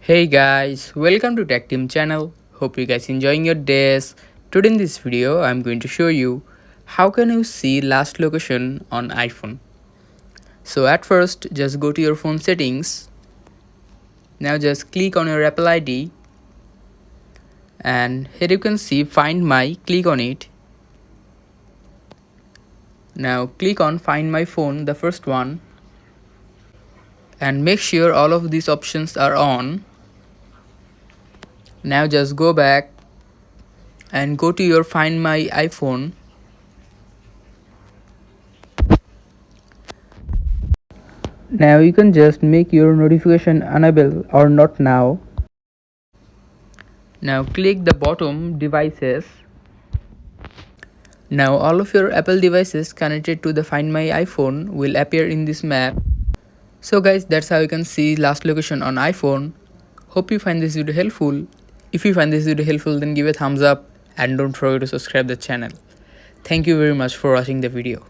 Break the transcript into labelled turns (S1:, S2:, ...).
S1: Hey guys, welcome to Tactim channel. Hope you guys enjoying your days. Today in this video, I'm going to show you how can you see last location on iPhone. So at first, just go to your phone settings. Now just click on your Apple ID, and here you can see Find My. Click on it. Now click on Find My Phone, the first one, and make sure all of these options are on. Now just go back and go to your Find My iPhone. Now you can just make your notification enable or not now. Now click the bottom devices. Now all of your Apple devices connected to the Find My iPhone will appear in this map. So guys, that's how you can see last location on iPhone. Hope you find this video helpful. If you find this video helpful, then give a thumbs up and don't forget to subscribe the channel. Thank you very much for watching the video.